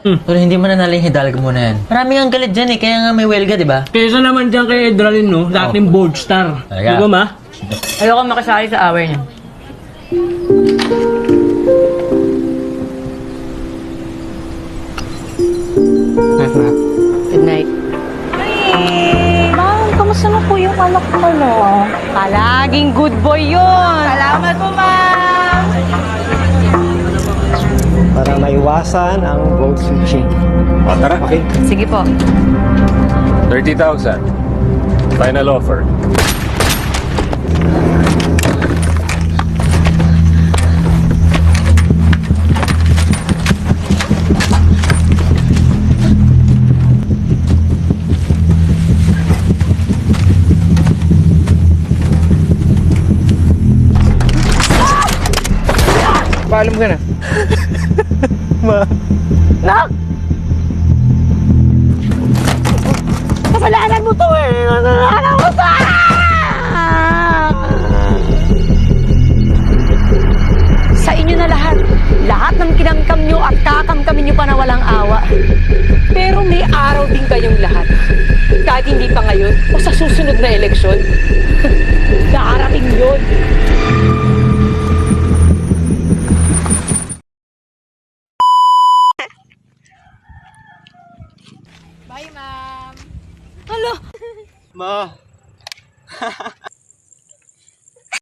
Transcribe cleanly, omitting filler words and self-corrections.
Pero hindi mo na naling hidalgo mo na yan. Maraming ang galit dyan eh, kaya nga may welga, di ba? Kaysa naman dyan kay Edralin, no? Sa ating board star. Talaga? Di ba, ma? Ayoko makasali sa away niya. Good night. Ma'am, kamusta na po yung anak ko, no? Palaging good boy yun. Salamat po, ma'am. Para maiwasan ang road switching. O, tara. Okay? Sige po. 30,000. Final offer. Paalam ka na. Nak! Kasalanan mo to eh! Kasalanan mo to! Sa inyo na lahat. Lahat ng kinangkam nyo at kakamkamin nyo pa na walang awa. Pero may araw din kayong lahat. Kahit hindi pa ngayon o sa susunod na eleksyon. Darating yun. Ma!